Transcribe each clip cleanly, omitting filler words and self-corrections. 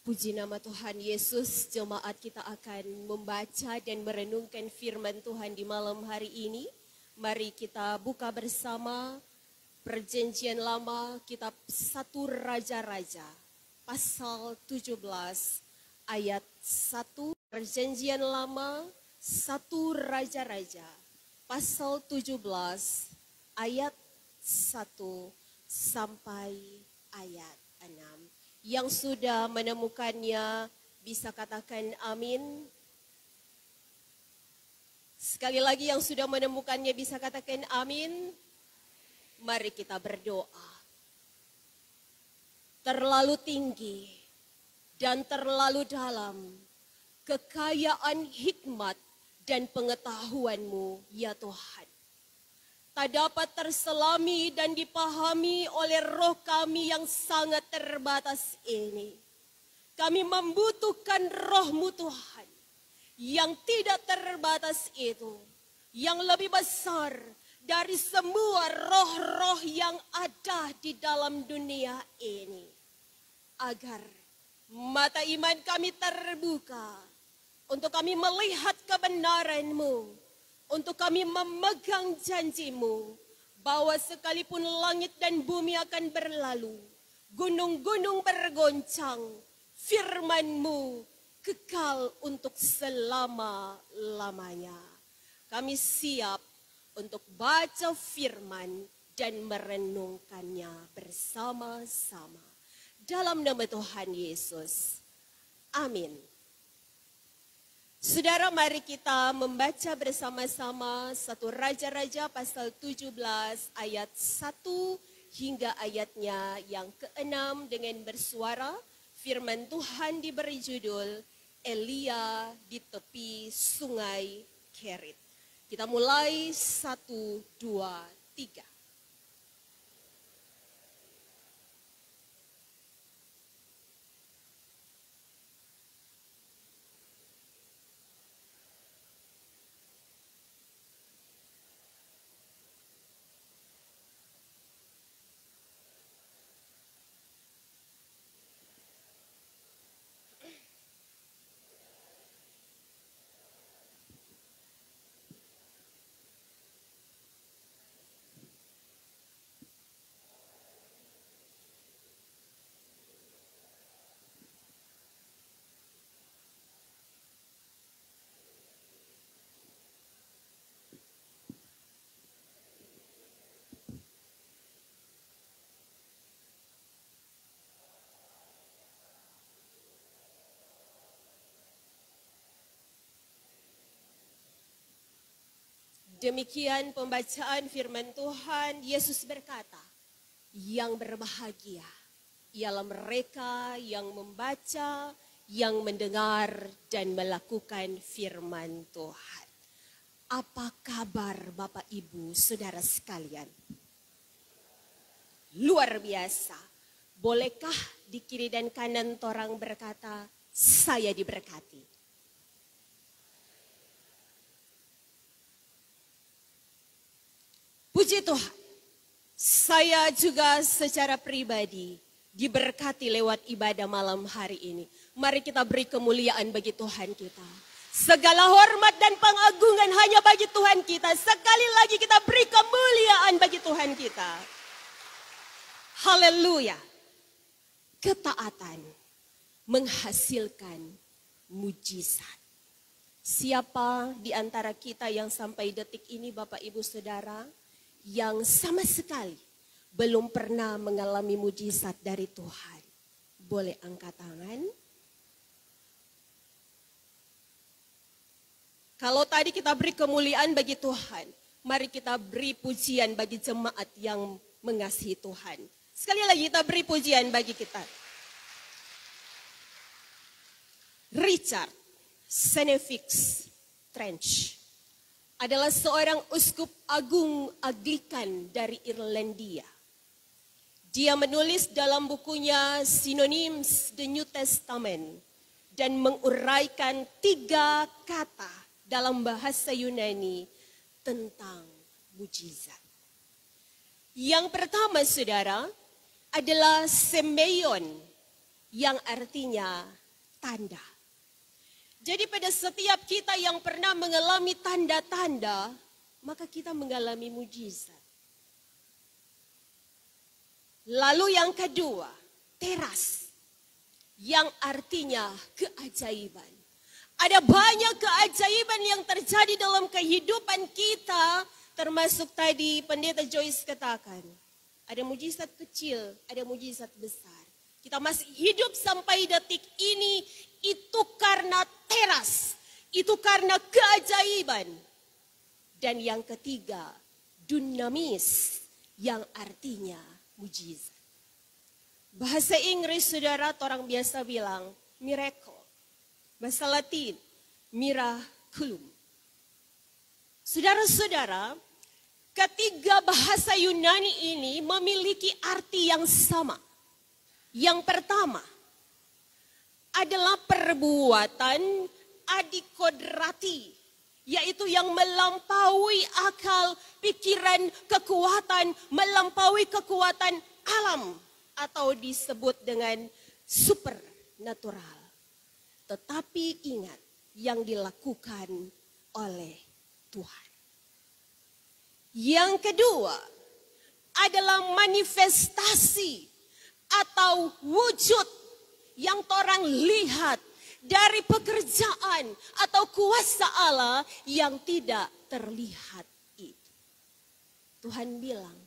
Puji nama Tuhan Yesus, jemaat kita akan membaca dan merenungkan firman Tuhan di malam hari ini. Mari kita buka bersama Perjanjian Lama, kitab 1 Raja-Raja, pasal 17, ayat 1. Perjanjian Lama, 1 Raja-Raja, pasal 17, ayat 1 sampai ayat 6. Yang sudah menemukannya bisa katakan amin. Sekali lagi yang sudah menemukannya bisa katakan amin. Mari kita berdoa. Terlalu tinggi dan terlalu dalam kekayaan hikmat dan pengetahuan-Mu ya Tuhan. Tak dapat terselami dan dipahami oleh roh kami yang sangat terbatas ini. Kami membutuhkan roh-Mu Tuhan, yang tidak terbatas itu, yang lebih besar dari semua roh-roh yang ada di dalam dunia ini. Agar mata iman kami terbuka, untuk kami melihat kebenaran-Mu, untuk kami memegang janji-Mu, bahwa sekalipun langit dan bumi akan berlalu, gunung-gunung bergoncang, firman-Mu kekal untuk selama-lamanya. Kami siap untuk baca firman dan merenungkannya bersama-sama. Dalam nama Tuhan Yesus. Amin. Saudara, mari kita membaca bersama-sama 1 Raja-Raja pasal 17 ayat 1 hingga ayatnya yang ke-6 dengan bersuara. Firman Tuhan diberi judul Elia di tepi sungai Kerit. Kita mulai 1, 2, 3. Demikian pembacaan firman Tuhan. Yesus berkata, yang berbahagia ialah mereka yang membaca, yang mendengar dan melakukan firman Tuhan. Apa kabar Bapak Ibu Saudara sekalian? Luar biasa. Bolehkah di kiri dan kanan orang berkata, saya diberkati? Puji Tuhan, saya juga secara pribadi diberkati lewat ibadah malam hari ini. Mari kita beri kemuliaan bagi Tuhan kita. Segala hormat dan pengagungan hanya bagi Tuhan kita. Sekali lagi kita beri kemuliaan bagi Tuhan kita. Haleluya. Ketaatan menghasilkan mujizat. Siapa di antara kita yang sampai detik ini Bapak Ibu Saudara, yang sama sekali belum pernah mengalami mujizat dari Tuhan? Boleh angkat tangan. Kalau tadi kita beri kemuliaan bagi Tuhan, mari kita beri pujian bagi jemaat yang mengasihi Tuhan. Sekali lagi kita beri pujian bagi kita. Richard Senefix Trench adalah seorang uskup agung Anglikan dari Irlandia. Dia menulis dalam bukunya Synonyms The New Testament dan menguraikan 3 kata dalam bahasa Yunani tentang mujizat. Yang pertama, saudara, adalah semeion yang artinya tanda. Jadi pada setiap kita yang pernah mengalami tanda-tanda, maka kita mengalami mujizat. Lalu yang kedua, teras, yang artinya keajaiban. Ada banyak keajaiban yang terjadi dalam kehidupan kita, termasuk tadi Pendeta Joyce katakan. Ada mujizat kecil, ada mujizat besar. Kita masih hidup sampai detik ini, itu karena teras, itu karena keajaiban. Dan yang ketiga, dunamis, yang artinya mujizat. Bahasa Inggris saudara, orang biasa bilang miracle. Bahasa Latin, miraculum. Saudara-saudara, ketiga bahasa Yunani ini memiliki arti yang sama. Yang pertama adalah perbuatan adikodrati, yaitu yang melampaui akal, pikiran, kekuatan, melampaui kekuatan alam atau disebut dengan supernatural. Tetapi ingat, yang dilakukan oleh Tuhan. Yang kedua adalah manifestasi atau wujud yang orang lihat dari pekerjaan atau kuasa Allah yang tidak terlihat itu. Tuhan bilang,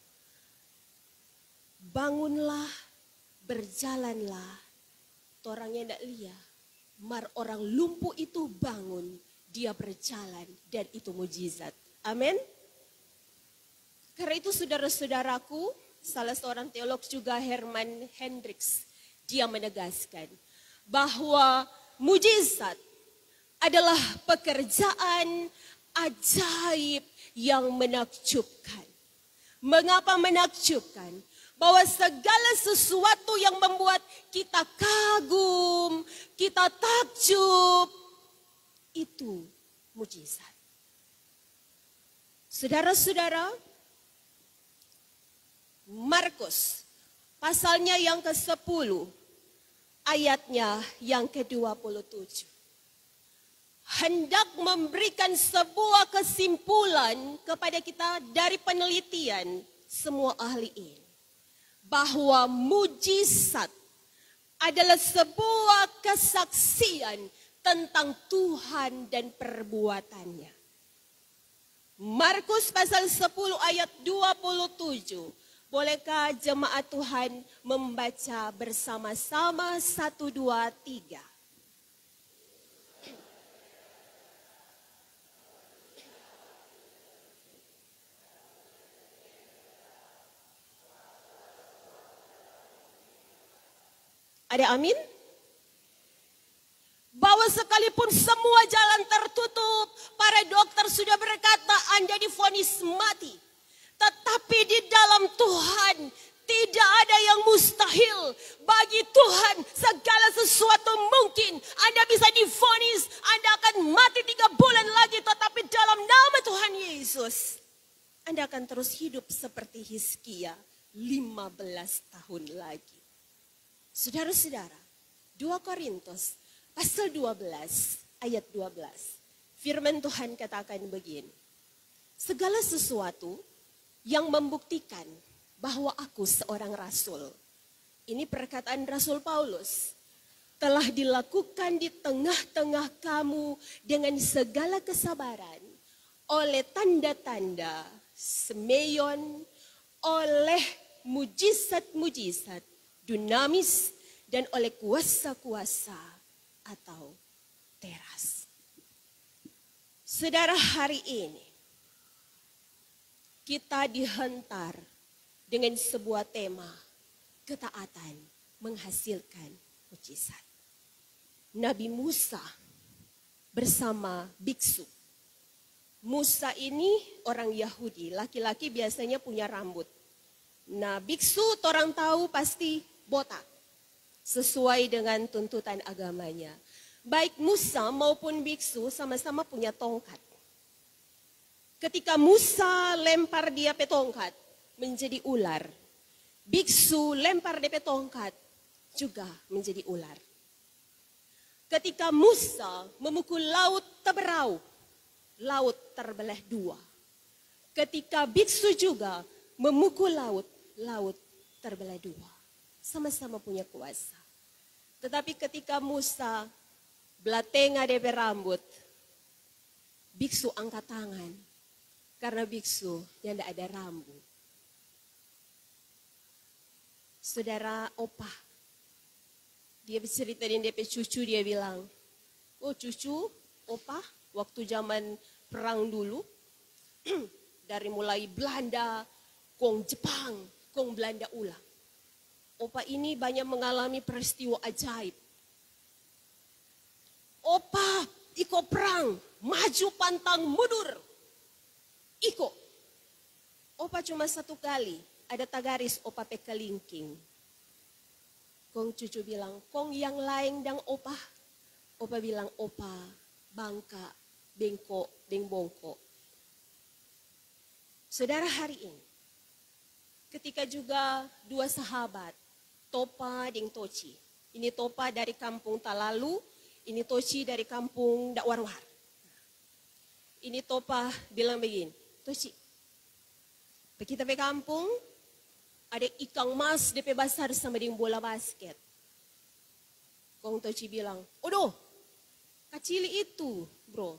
bangunlah, berjalanlah. Orangnya tidak lihat, mar orang lumpuh itu bangun, dia berjalan, dan itu mujizat. Amin. Karena itu saudara-saudaraku, salah seorang teolog juga Herman Hendricks, dia menegaskan bahwa mujizat adalah pekerjaan ajaib yang menakjubkan. Mengapa menakjubkan? Bahwa segala sesuatu yang membuat kita kagum, kita takjub, itu mujizat. Saudara-saudara, Markus pasalnya yang ke-10, ayatnya yang ke-27. Hendak memberikan sebuah kesimpulan kepada kita dari penelitian semua ahli ini. Bahwa mujizat adalah sebuah kesaksian tentang Tuhan dan perbuatannya. Markus pasal 10 ayat 27. Bolehkah jemaat Tuhan membaca bersama-sama 1, 2, 3. Ada amin? Bahwa sekalipun semua jalan tertutup, para dokter sudah berkata Anda divonis mati. Tetapi di dalam Tuhan tidak ada yang mustahil. Bagi Tuhan segala sesuatu mungkin. Anda bisa divonis, Anda akan mati 3 bulan lagi. Tetapi dalam nama Tuhan Yesus, Anda akan terus hidup seperti Hizkia 15 tahun lagi. Saudara-saudara, 2 Korintus pasal 12 ayat 12. Firman Tuhan katakan begini. Segala sesuatu yang membuktikan bahwa aku seorang rasul. Ini perkataan Rasul Paulus. Telah dilakukan di tengah-tengah kamu dengan segala kesabaran. Oleh tanda-tanda, semeion, oleh mujizat-mujizat, dunamis, dan oleh kuasa-kuasa atau teras. Saudara, hari ini kita dihantar dengan sebuah tema, ketaatan menghasilkan mujizat. Nabi Musa bersama biksu. Musa ini orang Yahudi, laki-laki biasanya punya rambut. Nah, biksu orang tahu pasti botak, sesuai dengan tuntutan agamanya. Baik Musa maupun biksu sama-sama punya tongkat. Ketika Musa lempar dia pe tongkat menjadi ular. Biksu lempar dia pe tongkat juga menjadi ular. Ketika Musa memukul laut terberau, laut terbelah dua. Ketika biksu juga memukul laut, laut terbelah dua. Sama-sama punya kuasa. Tetapi ketika Musa belatenga DP rambut, biksu angkat tangan. Karena biksu yang tidak ada rambut. Saudara opah, dia bercerita dengan DP cucu, dia bilang, oh cucu, opah, waktu zaman perang dulu, dari mulai Belanda, kong Jepang, kong Belanda ulang. Opa ini banyak mengalami peristiwa ajaib. Opa iko perang, maju pantang mundur. Iko. Opa cuma satu kali, ada tagaris opa pekelingking. Kong cucu bilang, kong yang lain dang opa. Opa bilang, opa, bangka, bengkok, bengkok. Saudara, hari ini, ketika juga dua sahabat, Topa dan Toci. Ini Topa dari kampung Talalu, ini Toci dari kampung Dakwarwar. Ini Topa bilang begini, Toci, kita ke kampung, ada ikan mas DP besar sama dengan bola basket. Kong Toci bilang, odoh, kecil itu bro.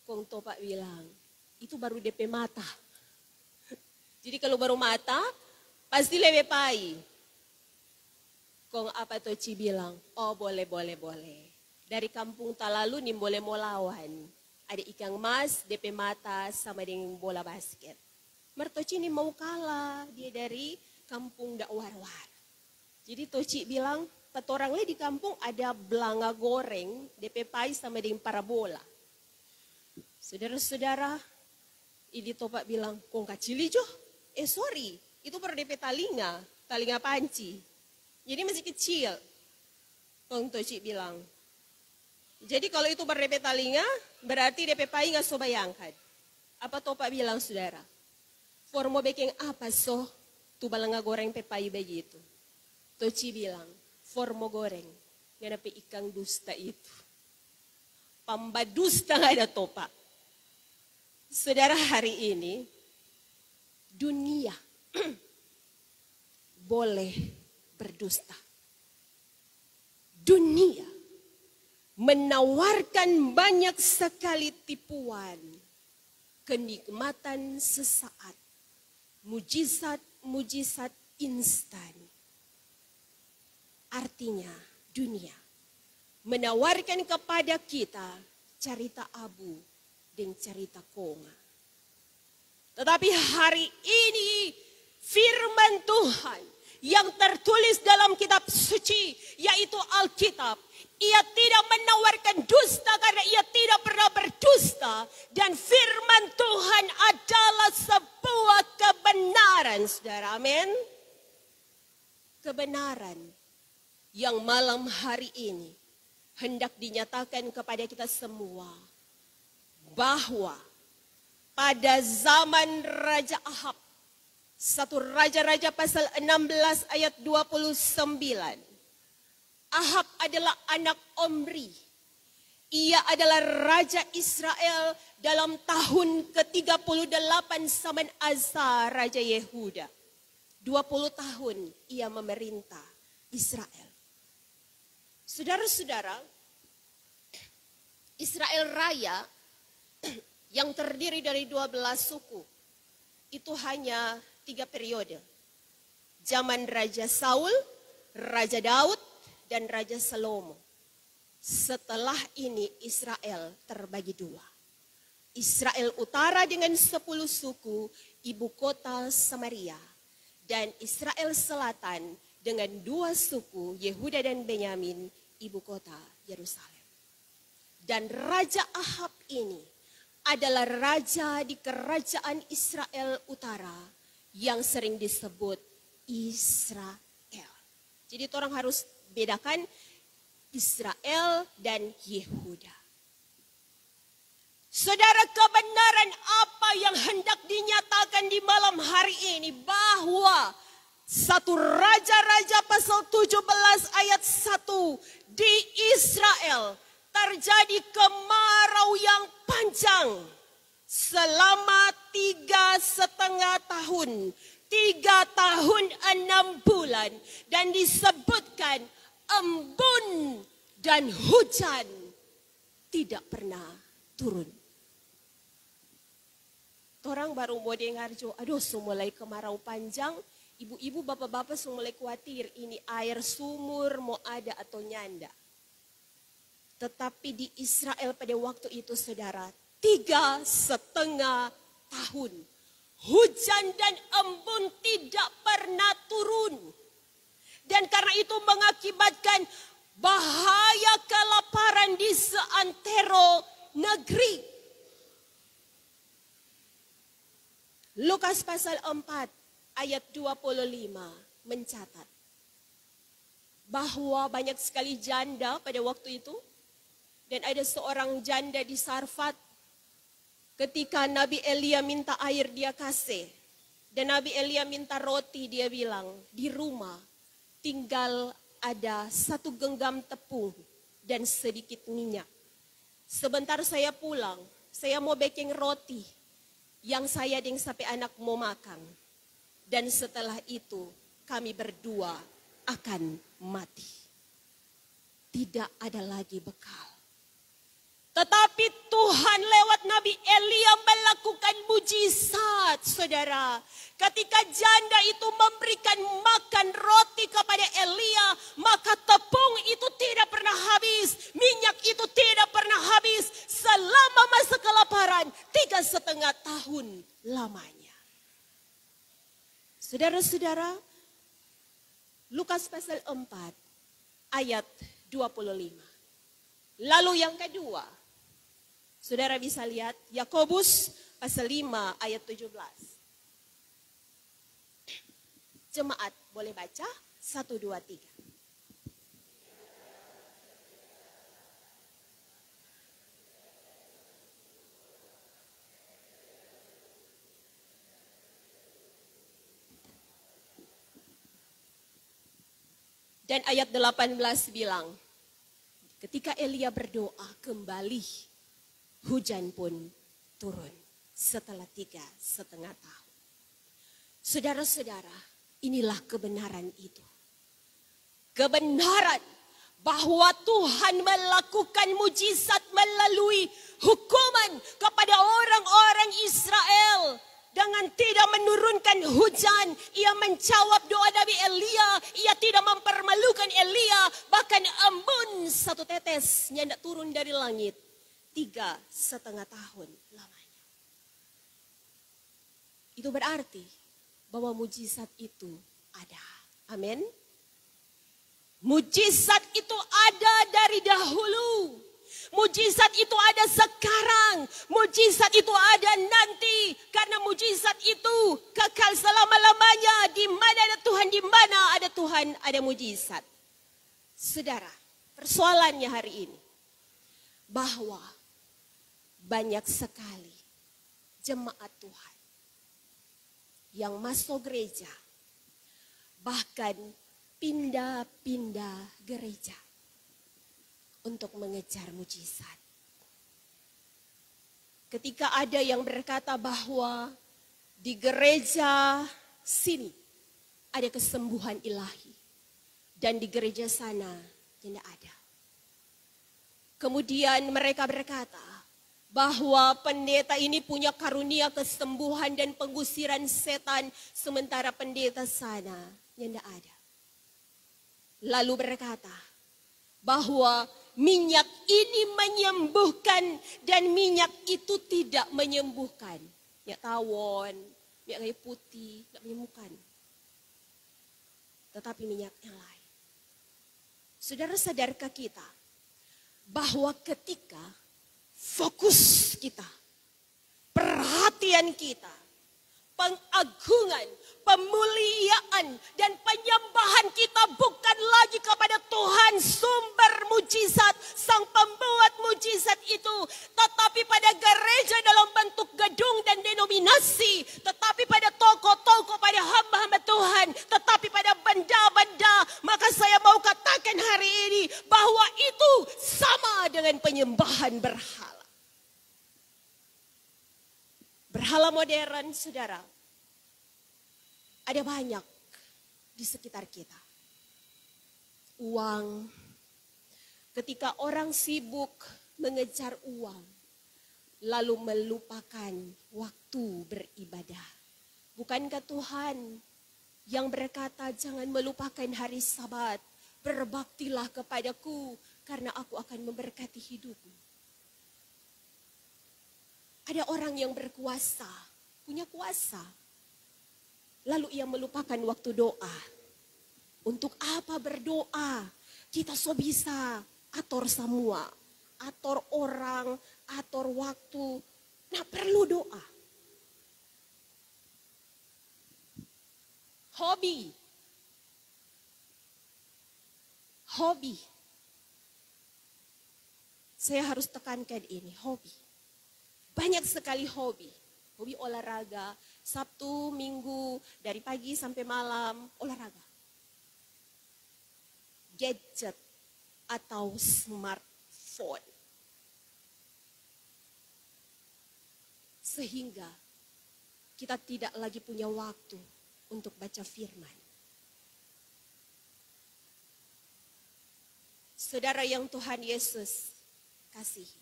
Kong Topa bilang, itu baru DP mata. Jadi kalau baru mata, pasti lebih pai. Kong apa Toci bilang, oh boleh. Dari kampung Talalu nih boleh mau lawan. Ada ikan mas, DP mata sama dengan bola basket. Mertoci ini mau kalah, dia dari kampung Dakwarwar. Jadi Toci bilang, petorang di kampung ada belanga goreng, DP pai sama dengan parabola. Saudara-saudara, ini Topa bilang, kong kacili jo? Sorry, itu per DP talinga panci. Jadi masih kecil. Kong Toci bilang, jadi kalau itu per DP talinga, berarti DP pai nggak so bayangkan. Apa Topa bilang saudara? Formo baking apa so? Tu balanga goreng pepai begitu. Toci bilang, formo goreng. Nggak ada ikan dusta itu. Pambadusta nggak ada Topa. Saudara, hari ini dunia boleh berdusta. Dunia menawarkan banyak sekali tipuan, kenikmatan sesaat, mujizat instan. Artinya dunia menawarkan kepada kita cerita abu dan cerita konga. Tetapi hari ini firman Tuhan yang tertulis dalam kitab suci, yaitu Alkitab, ia tidak menawarkan dusta karena ia tidak pernah berdusta. Dan firman Tuhan adalah sebuah kebenaran, saudara. Amin. Kebenaran yang malam hari ini hendak dinyatakan kepada kita semua. Bahwa pada zaman Raja Ahab, 1 Raja-Raja pasal 16 ayat 29. Ahab adalah anak Omri. Ia adalah Raja Israel dalam tahun ke-38 zaman Asa Raja Yehuda. 20 tahun ia memerintah Israel. Saudara-saudara, Israel Raya yang terdiri dari 12 suku, itu hanya 3 periode. Zaman Raja Saul, Raja Daud, dan Raja Salomo. Setelah ini Israel terbagi 2. Israel Utara dengan 10 suku, ibu kota Samaria. Dan Israel Selatan dengan 2 suku, Yehuda dan Benyamin, ibu kota Yerusalem. Dan Raja Ahab ini adalah raja di kerajaan Israel Utara yang sering disebut Israel. Jadi orang harus bedakan Israel dan Yehuda. Saudara, kebenaran apa yang hendak dinyatakan di malam hari ini, bahwa 1 Raja-Raja pasal 17 ayat 1. Di Israel terjadi kemarau yang panjang selama 3,5 tahun. 3 tahun 6 bulan. Dan disebutkan embun dan hujan tidak pernah turun. Orang baru mau dengar, aduh mulai kemarau panjang. Ibu-ibu, bapak-bapak mulai khawatir ini air sumur mau ada atau nyanda. Tetapi di Israel pada waktu itu saudara, 3,5 tahun. Hujan dan embun tidak pernah turun. Dan karena itu mengakibatkan bahaya kelaparan di seantero negeri. Lukas pasal 4 ayat 25 mencatat bahwa banyak sekali janda pada waktu itu. Dan ada seorang janda di Sarfat. Ketika Nabi Elia minta air dia kasih. Dan Nabi Elia minta roti, dia bilang di rumah tinggal ada 1 genggam tepung dan sedikit minyak. Sebentar saya pulang, saya mau baking roti yang saya dan sampai anak mau makan. Dan setelah itu kami berdua akan mati. Tidak ada lagi bekal. Tetapi Tuhan lewat Nabi Elia melakukan mujizat, saudara. Ketika janda itu memberikan makan roti kepada Elia, maka tepung itu tidak pernah habis. Minyak itu tidak pernah habis. Selama masa kelaparan, 3,5 tahun lamanya. Saudara-saudara, Lukas pasal 4 ayat 25. Lalu yang kedua, saudara bisa lihat Yakobus pasal 5 ayat 17. Jemaat boleh baca 1, 2, 3. Dan ayat 18 bilang, ketika Elia berdoa kembali, hujan pun turun setelah 3,5 tahun. Saudara-saudara, inilah kebenaran itu. Kebenaran bahwa Tuhan melakukan mujizat melalui hukuman kepada orang-orang Israel. Dengan tidak menurunkan hujan, ia menjawab doa Nabi Elia. Ia tidak mempermalukan Elia. Bahkan embun 1 tetes yang tidak turun dari langit. 3,5 tahun lamanya. Itu berarti bahwa mujizat itu ada. Amin. Mujizat itu ada dari dahulu. Mujizat itu ada sekarang. Mujizat itu ada nanti. Karena mujizat itu kekal selama-lamanya. Di mana ada Tuhan, di mana ada Tuhan, ada mujizat. Saudara, persoalannya hari ini. Bahwa banyak sekali jemaat Tuhan yang masuk gereja. Bahkan pindah-pindah gereja. Untuk mengejar mujizat. Ketika ada yang berkata bahwa di gereja sini ada kesembuhan ilahi. Dan di gereja sana tidak ada. Kemudian mereka berkata bahwa pendeta ini punya karunia kesembuhan dan pengusiran setan. Sementara pendeta sana tidak ada. Lalu berkata bahwa minyak ini menyembuhkan dan minyak itu tidak menyembuhkan. Minyak tawon, minyak kayu putih, tidak menyembuhkan. Tetapi minyak yang lain. Saudara, sadarkah kita bahwa ketika fokus kita, perhatian kita, pengagungan, pemuliaan, dan penyembahan kita bukan lagi kepada Tuhan sumber mujizat, sang pembuat mujizat itu. Tetapi pada gereja dalam bentuk gedung dan denominasi. Tetapi pada toko-toko, pada hamba-hamba Tuhan. Tetapi itu sama dengan penyembahan berhala. Berhala modern, saudara, ada banyak di sekitar kita. Uang, ketika orang sibuk mengejar uang, lalu melupakan waktu beribadah. Bukankah Tuhan yang berkata, jangan melupakan hari Sabat, berbaktilah kepadaku karena aku akan memberkati hidupmu. Ada orang yang berkuasa, punya kuasa, lalu ia melupakan waktu doa. Untuk apa berdoa? Kita so bisa atur semua, atur orang, atur waktu, nah perlu doa. Hobi. Saya harus tekankan ini, hobi. Banyak sekali hobi. Hobi olahraga, Sabtu, Minggu, dari pagi sampai malam, olahraga. Gadget atau smartphone. Sehingga kita tidak lagi punya waktu untuk baca firman. Saudara yang Tuhan Yesus kasihi.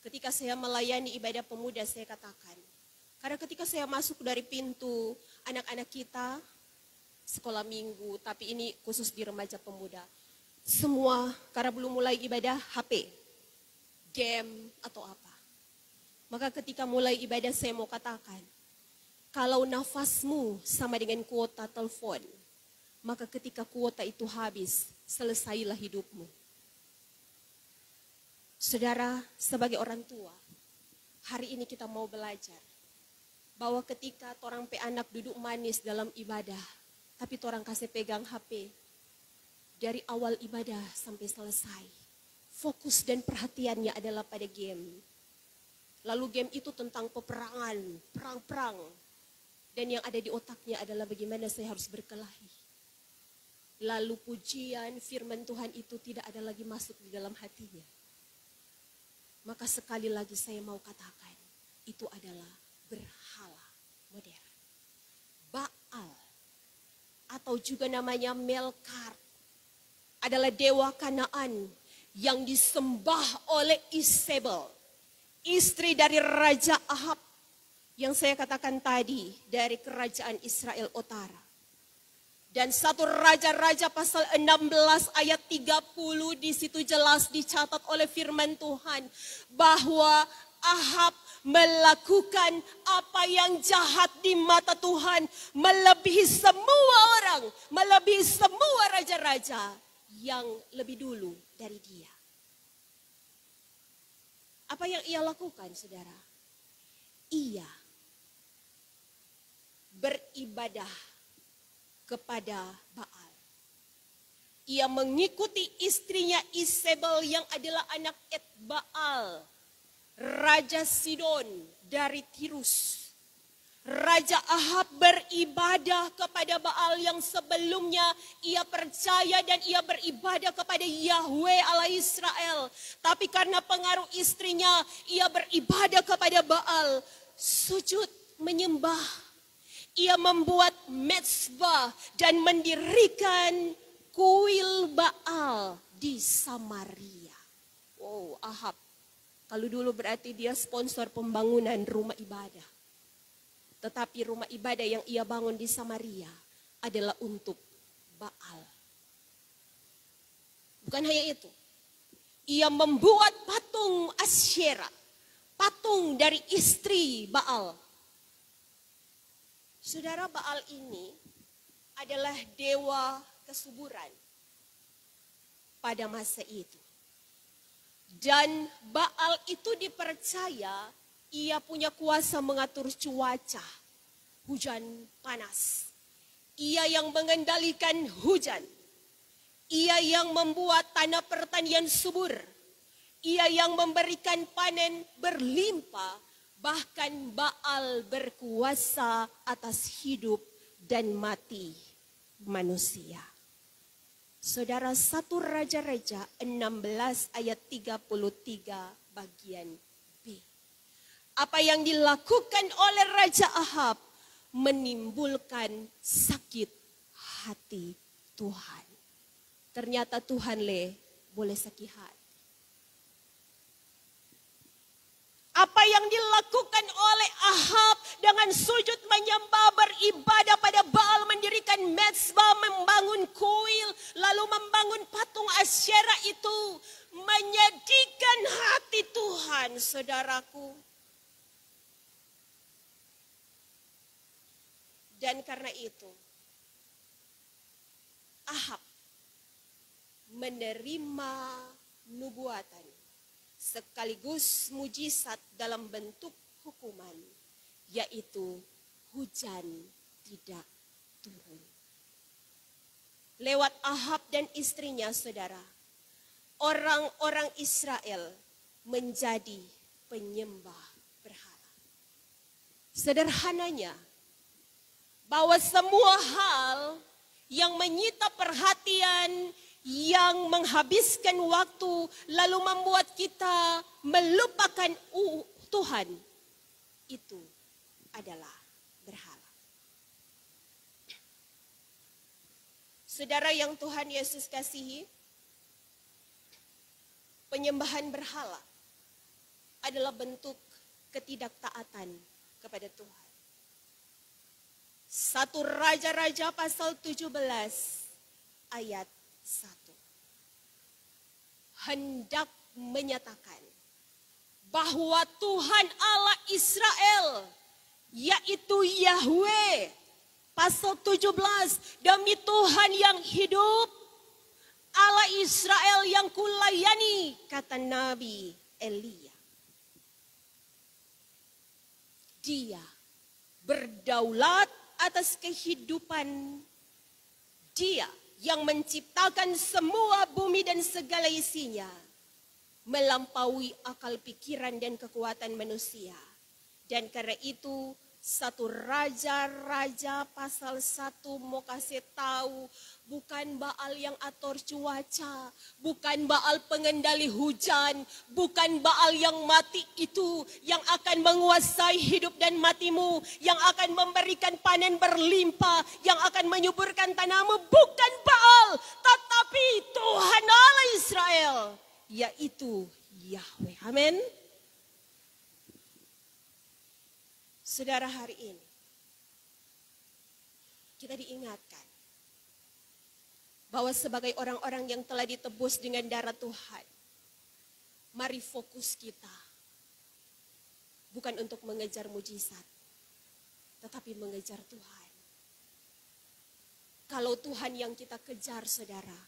Ketika saya melayani ibadah pemuda, saya katakan, karena ketika saya masuk dari pintu anak-anak kita, sekolah minggu, tapi ini khusus di remaja pemuda, semua karena belum mulai ibadah, HP, game atau apa. Maka ketika mulai ibadah saya mau katakan, kalau nafasmu sama dengan kuota telepon, maka ketika kuota itu habis, selesailah hidupmu. Saudara, sebagai orang tua, hari ini kita mau belajar bahwa ketika torang pe anak duduk manis dalam ibadah, tapi torang kasih pegang HP, dari awal ibadah sampai selesai, fokus dan perhatiannya adalah pada game. Lalu game itu tentang peperangan, perang-perang, dan yang ada di otaknya adalah bagaimana saya harus berkelahi. Lalu pujian, firman Tuhan itu tidak ada lagi masuk di dalam hatinya. Maka sekali lagi saya mau katakan, itu adalah berhala modern. Baal, atau juga namanya Melkart, adalah dewa Kanaan yang disembah oleh Isabel, istri dari Raja Ahab, yang saya katakan tadi dari kerajaan Israel Utara. Dan 1 Raja-Raja pasal 16 ayat 30 di situ jelas dicatat oleh firman Tuhan bahwa Ahab melakukan apa yang jahat di mata Tuhan, melebihi semua orang, melebihi semua raja-raja yang lebih dulu dari dia. Apa yang ia lakukan, saudara? Ia beribadah kepada Baal. Ia mengikuti istrinya Isabel yang adalah anak Baal, Raja Sidon dari Tirus. Raja Ahab beribadah kepada Baal yang sebelumnya ia percaya dan ia beribadah kepada Yahweh Allah Israel. Tapi karena pengaruh istrinya, ia beribadah kepada Baal, sujud menyembah. Ia membuat mezbah dan mendirikan kuil Baal di Samaria. Wow, Ahab. Kalau dulu berarti dia sponsor pembangunan rumah ibadah. Tetapi rumah ibadah yang ia bangun di Samaria adalah untuk Baal. Bukan hanya itu. Ia membuat patung Asyera, patung dari istri Baal. Saudara, Baal ini adalah dewa kesuburan pada masa itu. Dan Baal itu dipercaya ia punya kuasa mengatur cuaca, hujan panas. Ia yang mengendalikan hujan. Ia yang membuat tanah pertanian subur. Ia yang memberikan panen berlimpah. Bahkan Baal berkuasa atas hidup dan mati manusia. Saudara, 1 Raja-Raja 16 ayat 33 bagian B. Apa yang dilakukan oleh Raja Ahab menimbulkan sakit hati Tuhan. Ternyata Tuhan boleh sakit hati. Apa yang dilakukan oleh Ahab dengan sujud menyembah, beribadah pada Baal, mendirikan mezbah, membangun kuil, lalu membangun patung Asyera itu menyedihkan hati Tuhan, saudaraku. Dan karena itu, Ahab menerima nubuatan sekaligus mujizat dalam bentuk hukuman, yaitu hujan tidak turun. Lewat Ahab dan istrinya, saudara, orang-orang Israel menjadi penyembah berhala. Sederhananya, bahwa semua hal yang menyita perhatian, yang menghabiskan waktu, lalu membuat kita melupakan Tuhan, itu adalah berhala. Saudara yang Tuhan Yesus kasihi, penyembahan berhala adalah bentuk ketidaktaatan kepada Tuhan. 1 Raja-Raja pasal 17 ayat 1. Hendak menyatakan bahwa Tuhan Allah Israel, yaitu Yahweh, pasal 17, demi Tuhan yang hidup, Allah Israel yang kulayani, kata Nabi Elia. Dia berdaulat atas kehidupan. Dia yang menciptakan semua bumi dan segala isinya, melampaui akal pikiran dan kekuatan manusia. Dan karena itu 1 Raja-Raja pasal 1 mau kasih tahu, bukan Baal yang atur cuaca, bukan Baal pengendali hujan, bukan Baal yang mati itu yang akan menguasai hidup dan matimu, yang akan memberikan panen berlimpah, yang akan menyuburkan tanahmu, bukan Baal, tetapi Tuhan Allah Israel, yaitu Yahweh. Amin. Saudara, hari ini kita diingatkan bahwa sebagai orang-orang yang telah ditebus dengan darah Tuhan, mari fokus kita bukan untuk mengejar mujizat, tetapi mengejar Tuhan. Kalau Tuhan yang kita kejar, saudara,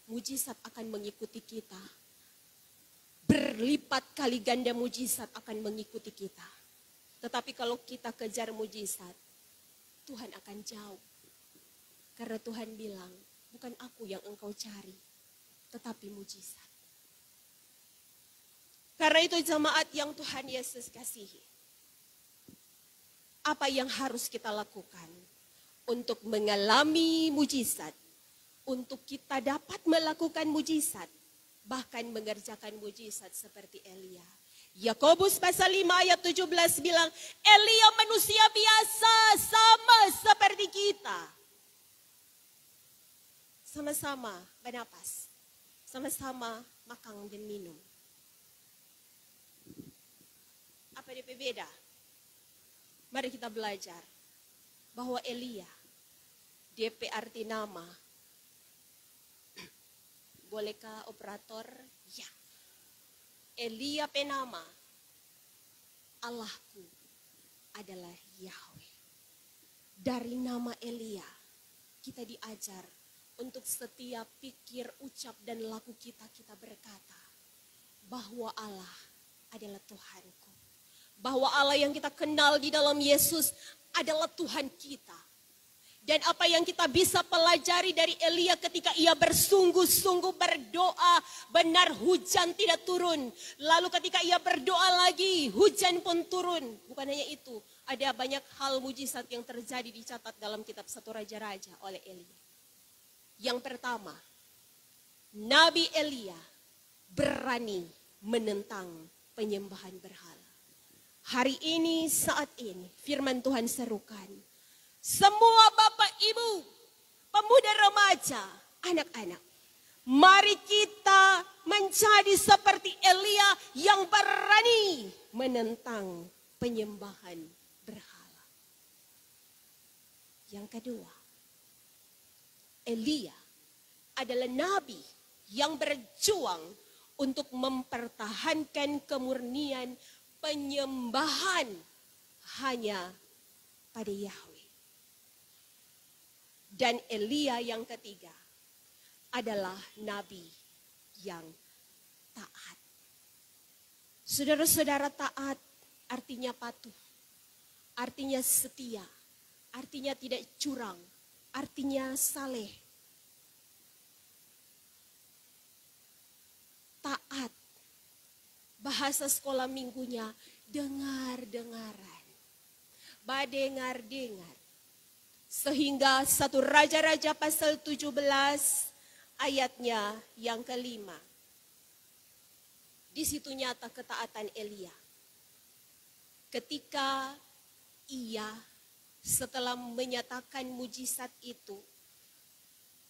mujizat akan mengikuti kita. Berlipat kali ganda mujizat akan mengikuti kita. Tetapi kalau kita kejar mujizat, Tuhan akan jauh. Karena Tuhan bilang, bukan aku yang engkau cari, tetapi mujizat. Karena itu jemaat yang Tuhan Yesus kasihi, apa yang harus kita lakukan untuk mengalami mujizat, untuk kita dapat melakukan mujizat, bahkan mengerjakan mujizat seperti Elia. Yakobus pasal 5 ayat 17 bilang, Elia manusia biasa, sama seperti kita. Sama-sama bernapas, sama-sama makan dan minum. Apa dia beda? Mari kita belajar bahwa Elia, DP arti nama. Bolehkah operator? Ya. Elia penama, Allahku adalah Yahweh. Dari nama Elia, kita diajar untuk setiap pikir, ucap, dan laku kita berkata bahwa Allah adalah Tuhanku. Bahwa Allah yang kita kenal di dalam Yesus adalah Tuhan kita. Dan apa yang kita bisa pelajari dari Elia ketika ia bersungguh-sungguh berdoa, benar hujan tidak turun. Lalu ketika ia berdoa lagi, hujan pun turun. Bukan hanya itu, ada banyak hal mujizat yang terjadi dicatat dalam kitab 1 Raja-Raja oleh Elia. Yang pertama, Nabi Elia berani menentang penyembahan berhala. Hari ini, saat ini, firman Tuhan serukan. Semua bapak, ibu, pemuda remaja, anak-anak. Mari kita menjadi seperti Elia yang berani menentang penyembahan berhala. Yang kedua, Elia adalah nabi yang berjuang untuk mempertahankan kemurnian penyembahan hanya pada Yahweh. Dan Elia yang ketiga adalah nabi yang taat. Saudara-saudara, taat artinya patuh, artinya setia, artinya tidak curang, artinya saleh. Taat, bahasa sekolah minggunya dengar-dengaran, badengar-dengar. Sehingga 1 Raja-Raja pasal 17 ayatnya yang kelima. Di situ nyata ketaatan Elia. Ketika ia setelah menyatakan mujizat itu,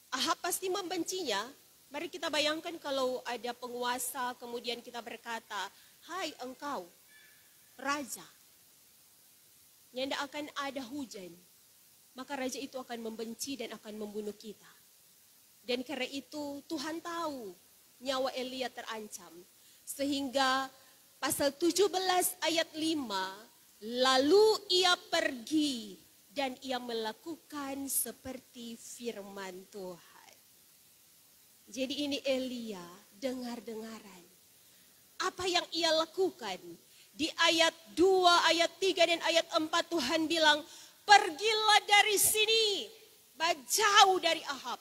Ahab pasti membencinya. Mari kita bayangkan kalau ada penguasa kemudian kita berkata, "Hai engkau, raja, yang tidak akan ada hujan." Maka raja itu akan membenci dan akan membunuh kita. Dan karena itu Tuhan tahu nyawa Elia terancam. Sehingga pasal 17 ayat 5, lalu ia pergi dan ia melakukan seperti firman Tuhan. Jadi ini Elia dengar-dengaran. Apa yang ia lakukan? Di ayat 2, ayat 3 dan ayat 4 Tuhan bilang, "Pergilah dari sini, jauh dari Ahab.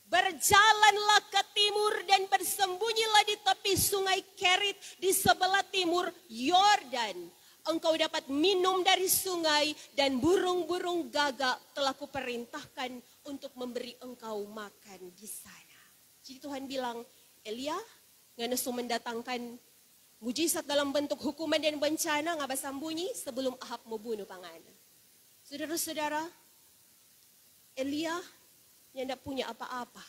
Berjalanlah ke timur dan bersembunyilah di tepi sungai Kerit di sebelah timur Yordan. Engkau dapat minum dari sungai dan burung-burung gagak telah kuperintahkan untuk memberi engkau makan di sana." Jadi Tuhan bilang, Elia, ngana mendatangkan mujizat dalam bentuk hukuman dan bencana, ngaba sambunyi sebelum Ahab mau bunuh pangana. Saudara-saudara, Elia yang tidak punya apa-apa.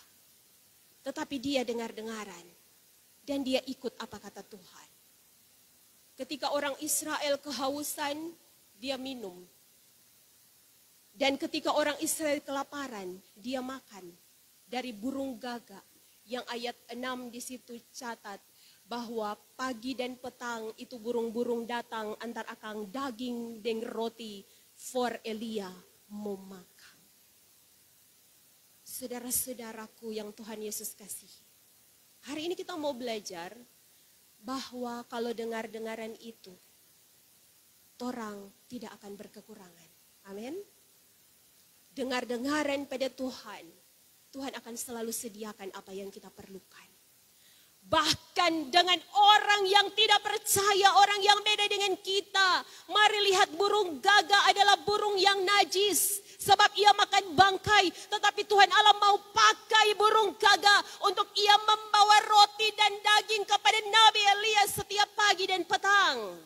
Tetapi dia dengar-dengaran. Dan dia ikut apa kata Tuhan. Ketika orang Israel kehausan, dia minum. Dan ketika orang Israel kelaparan, dia makan dari burung gagak. Yang ayat 6 di situ catat bahwa pagi dan petang itu burung-burung datang antar akang daging dan roti for Elia mau makan. Saudara-saudaraku yang Tuhan Yesus kasihi. Hari ini kita mau belajar bahwa kalau dengar-dengaran itu, orang tidak akan berkekurangan. Amin. Dengar-dengaran pada Tuhan, Tuhan akan selalu sediakan apa yang kita perlukan. Bahkan dengan orang yang tidak percaya, orang yang beda dengan kita. Mari lihat burung gagak adalah burung yang najis. Sebab ia makan bangkai. Tetapi Tuhan Allah mau pakai burung gagak untuk ia membawa roti dan daging kepada Nabi Elia setiap pagi dan petang.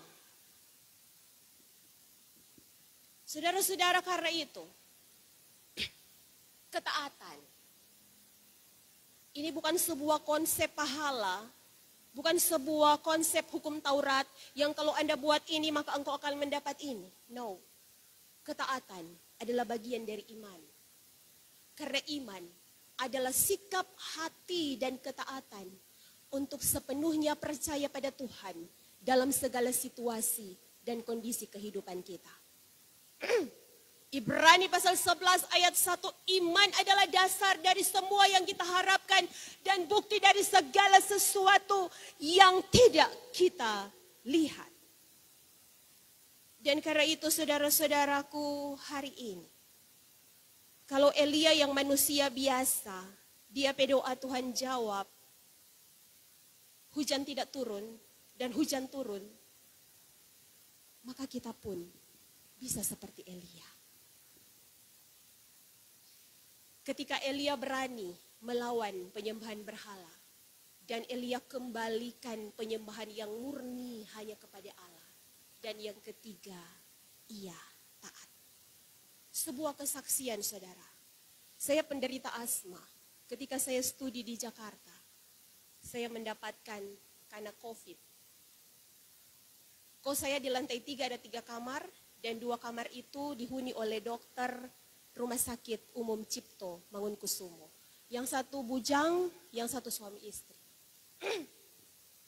Saudara-saudara, karena itu, ketaatan. Ini bukan sebuah konsep pahala, bukan sebuah konsep hukum Taurat yang kalau Anda buat ini maka engkau akan mendapat ini. No, ketaatan adalah bagian dari iman. Karena iman adalah sikap hati dan ketaatan untuk sepenuhnya percaya pada Tuhan dalam segala situasi dan kondisi kehidupan kita. Ibrani pasal 11 ayat 1, iman adalah dasar dari semua yang kita harapkan dan bukti dari segala sesuatu yang tidak kita lihat. Dan karena itu saudara-saudaraku hari ini, kalau Elia yang manusia biasa, dia berdoa Tuhan jawab, hujan tidak turun dan hujan turun, maka kita pun bisa seperti Elia. Ketika Elia berani melawan penyembahan berhala. Dan Elia kembalikan penyembahan yang murni hanya kepada Allah. Dan yang ketiga, ia taat. Sebuah kesaksian saudara. Saya penderita asma. Ketika saya studi di Jakarta, saya mendapatkan karena COVID. Kos saya di lantai 3 ada 3 kamar. Dan 2 kamar itu dihuni oleh dokter Rumah Sakit Umum Cipto Mangunkusumo. Yang satu bujang, yang satu suami istri.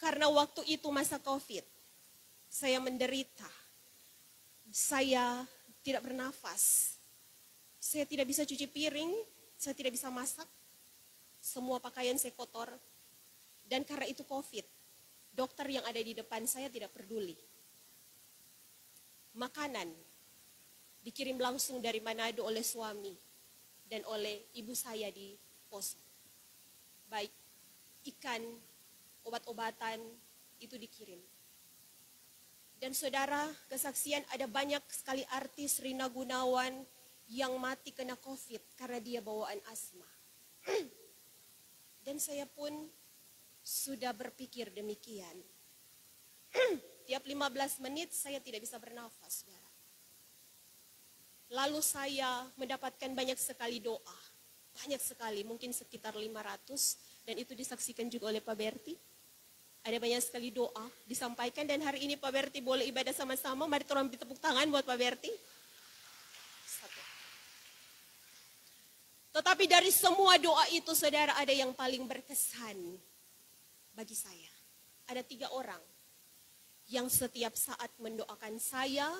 Karena waktu itu masa COVID, saya menderita. Saya tidak bernafas. Saya tidak bisa cuci piring, saya tidak bisa masak. Semua pakaian saya kotor. Dan karena itu COVID, dokter yang ada di depan saya tidak peduli. Makanan dikirim langsung dari Manado oleh suami dan oleh ibu saya di pos. Baik ikan, obat-obatan itu dikirim. Dan saudara, kesaksian ada banyak sekali artis Rina Gunawan yang mati kena COVID karena dia bawaan asma. Dan saya pun sudah berpikir demikian. Tiap 15 menit saya tidak bisa bernafas, saudara. Lalu saya mendapatkan banyak sekali doa. Banyak sekali, mungkin sekitar 500. Dan itu disaksikan juga oleh Pak Berti. Ada banyak sekali doa disampaikan. Dan hari ini Pak Berti boleh ibadah sama-sama. Mari tolong tepuk tangan buat Pak Berti. Satu. Tetapi dari semua doa itu saudara, ada yang paling berkesan bagi saya. Ada 3 orang yang setiap saat mendoakan saya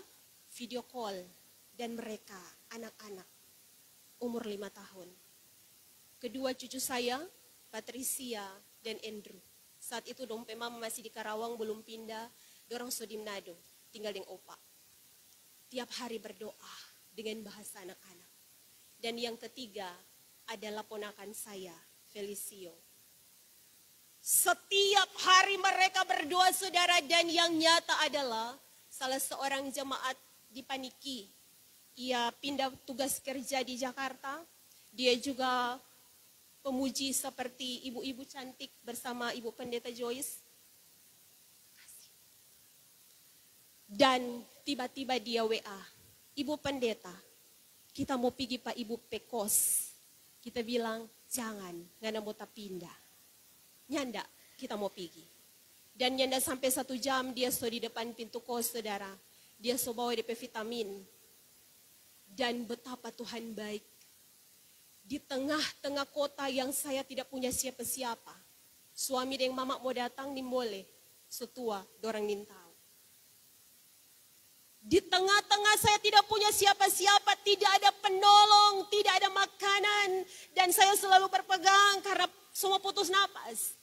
video call. Dan mereka anak-anak umur 5 tahun. Kedua cucu saya, Patricia dan Andrew. Saat itu dompe mama masih di Karawang, belum pindah. Dorang so di Manado, tinggal dengan opa. Tiap hari berdoa dengan bahasa anak-anak. Dan yang ketiga adalah ponakan saya, Felicio. Setiap hari mereka berdoa saudara, dan yang nyata adalah salah seorang jemaat dipaniki. Ia pindah tugas kerja di Jakarta. Dia juga pemuji seperti ibu-ibu cantik bersama Ibu Pendeta Joyce. Dan tiba-tiba dia WA, Ibu Pendeta, kita mau pergi Pak Ibu Pekos. Kita bilang, jangan, ngana mau pindah. Nyanda, kita mau pergi. Dan nyanda sampai 1 jam dia so di depan pintu kos saudara. Dia so bawa DP vitamin. Dan betapa Tuhan baik. Di tengah-tengah kota yang saya tidak punya siapa-siapa. Suami dan mama mau datang, nih boleh. Setua, dorang nintau. Di tengah-tengah saya tidak punya siapa-siapa, tidak ada penolong, tidak ada makanan. Dan saya selalu berpegang karena semua putus napas.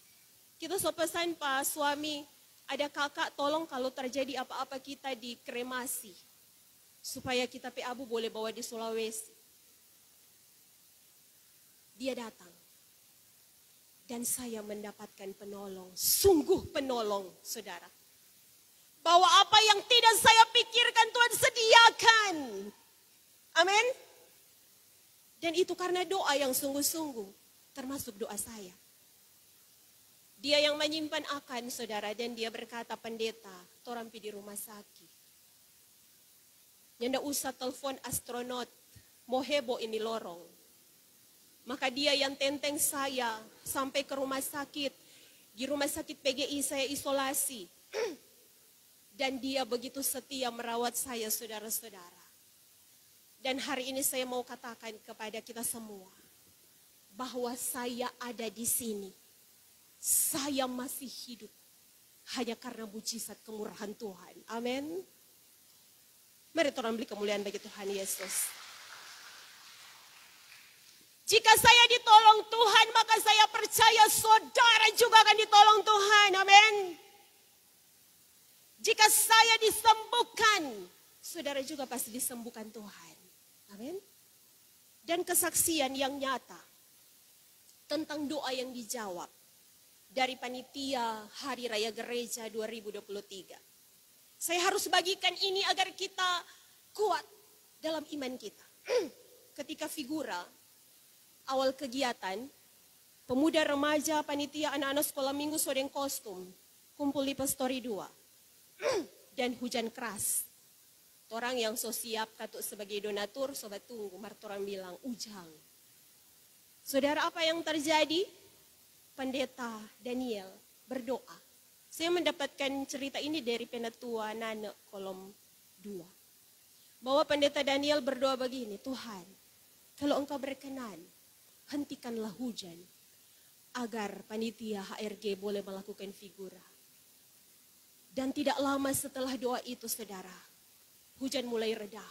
Kita so pesan Pak suami, ada kakak tolong kalau terjadi apa-apa kita dikremasi. Supaya kita Abu boleh bawa di Sulawesi. Dia datang. Dan saya mendapatkan penolong. Sungguh penolong, saudara. Bahwa apa yang tidak saya pikirkan Tuhan sediakan. Amin. Dan itu karena doa yang sungguh-sungguh. Termasuk doa saya. Dia yang menyimpan akan, saudara. Dan dia berkata, pendeta, torampi di rumah sakit. Nyanda usah telepon astronot, mau heboh ini lorong. Maka dia yang tenteng saya sampai ke rumah sakit. Di rumah sakit PGI saya isolasi. Dan dia begitu setia merawat saya saudara-saudara. Dan hari ini saya mau katakan kepada kita semua. Bahwa saya ada di sini. Saya masih hidup. Hanya karena mujizat kemurahan Tuhan. Amin. Mari orang beri kemuliaan bagi Tuhan Yesus. Jika saya ditolong Tuhan, maka saya percaya saudara juga akan ditolong Tuhan. Amin. Jika saya disembuhkan, saudara juga pasti disembuhkan Tuhan. Amin. Dan kesaksian yang nyata tentang doa yang dijawab dari panitia Hari Raya Gereja 2023. Saya harus bagikan ini agar kita kuat dalam iman kita. Ketika figura awal kegiatan, Pemuda remaja, panitia, anak-anak sekolah minggu sodeng kostum. Kumpul di Pastori 2. Dan hujan keras. Orang yang so siap katuk sebagai donatur, sobat tunggu. Martorang bilang, ujang. Saudara, apa yang terjadi? Pendeta Daniel berdoa. Saya mendapatkan cerita ini dari Penatua Nane kolom 2. Bahwa pendeta Daniel berdoa begini, Tuhan, kalau engkau berkenan, hentikanlah hujan, agar panitia HRG boleh melakukan figura. Dan tidak lama setelah doa itu, saudara, hujan mulai reda.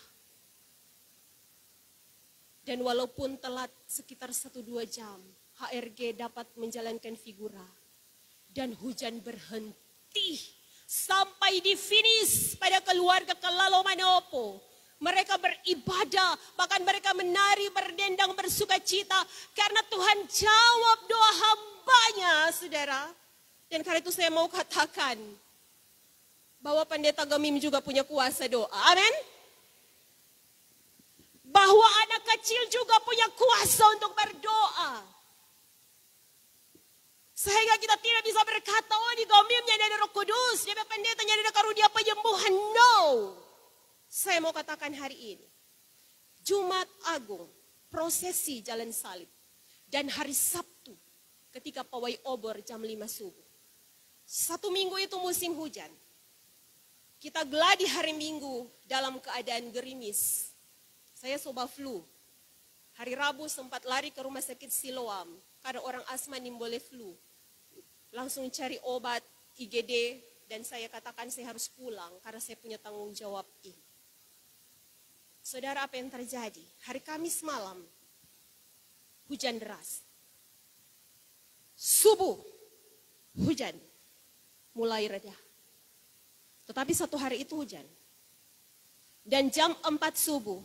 Dan walaupun telat sekitar 1-2 jam, HRG dapat menjalankan figura. Dan hujan berhenti sampai di finish pada keluarga Kelalo Manopo. Mereka beribadah, bahkan mereka menari, berdendang, bersuka cita. Karena Tuhan jawab doa hambanya, saudara. Dan karena itu saya mau katakan, bahwa pendeta Gemim juga punya kuasa doa. Amin. Bahwa anak kecil juga punya kuasa untuk berdoa. Sehingga kita tidak bisa berkata, oh di Gemimnya ada Roh Kudus, dia pendetanya ada karunia penyembuhan. No. Saya mau katakan hari ini, Jumat Agung, prosesi Jalan Salib, dan hari Sabtu ketika pawai obor jam 5 subuh. 1 minggu itu musim hujan. Kita geladi hari Minggu dalam keadaan gerimis. Saya soba flu. Hari Rabu sempat lari ke rumah sakit Siloam karena orang asma boleh flu. Langsung cari obat IGD dan saya katakan saya harus pulang karena saya punya tanggung jawab ini. Saudara, apa yang terjadi? Hari Kamis malam, hujan deras. Subuh, hujan mulai reda. Tetapi satu hari itu hujan. Dan jam 4 subuh,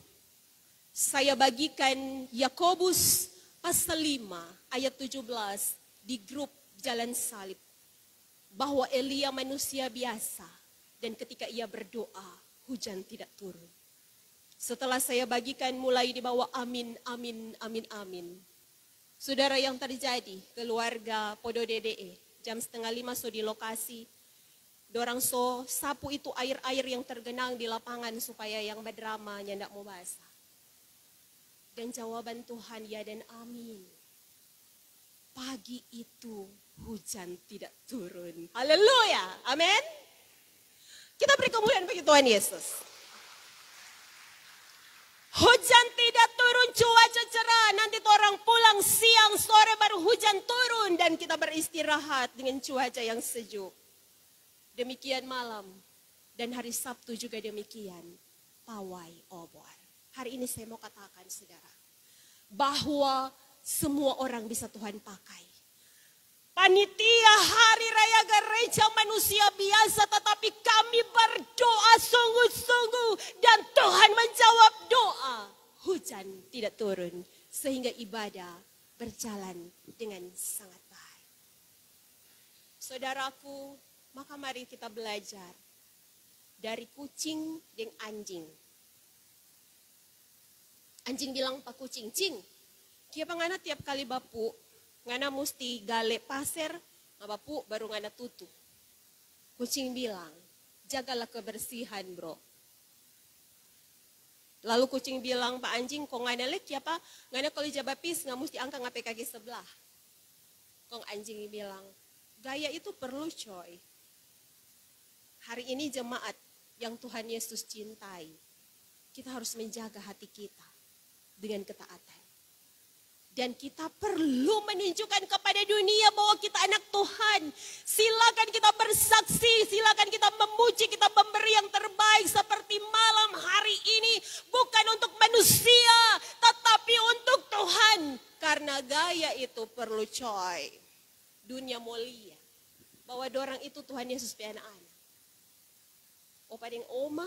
saya bagikan Yakobus pasal 5 ayat 17 di grup Jalan Salib. Bahwa Elia manusia biasa dan ketika ia berdoa, hujan tidak turun. Setelah saya bagikan mulai di bawah amin, amin, amin, amin. Saudara, yang terjadi, keluarga Podo DDE, jam 4:30 so di lokasi. Dorang so sapu itu air-air yang tergenang di lapangan supaya yang berdrama nyandak mau basah. Dan jawaban Tuhan ya dan amin. Pagi itu hujan tidak turun. Haleluya, amin. Kita beri kemuliaan bagi Tuhan Yesus. Hujan tidak turun, cuaca cerah. Nanti orang pulang siang, sore baru hujan turun. Dan kita beristirahat dengan cuaca yang sejuk. Demikian malam. Dan hari Sabtu juga demikian. Pawai obor. Hari ini saya mau katakan, saudara. Bahwa semua orang bisa Tuhan pakai. Panitia Hari Raya Gereja manusia biasa, tetapi kami berdoa sungguh-sungguh dan Tuhan menjawab doa. Hujan tidak turun sehingga ibadah berjalan dengan sangat baik. Saudaraku, maka mari kita belajar dari kucing dan anjing. Anjing bilang pak kucing, cing, kia pangana tiap kali bapu, ngana musti gale pasir, ngabapu baru ngana tutup. Kucing bilang, jagalah kebersihan bro. Lalu kucing bilang, Pak anjing, kok ngana lek ya pak, ngana kalau jabapis nggak musti angka ngape kaki sebelah. Kong anjing bilang, gaya itu perlu coy. Hari ini jemaat yang Tuhan Yesus cintai, kita harus menjaga hati kita dengan ketaatan. Dan kita perlu menunjukkan kepada dunia bahwa kita anak Tuhan. Silakan kita bersaksi, silakan kita memuji, kita memberi yang terbaik seperti malam hari ini. Bukan untuk manusia, tetapi untuk Tuhan. Karena gaya itu perlu coy. Dunia mulia. Bahwa dorang itu Tuhan Yesus pi anak-anak. Opa deng oma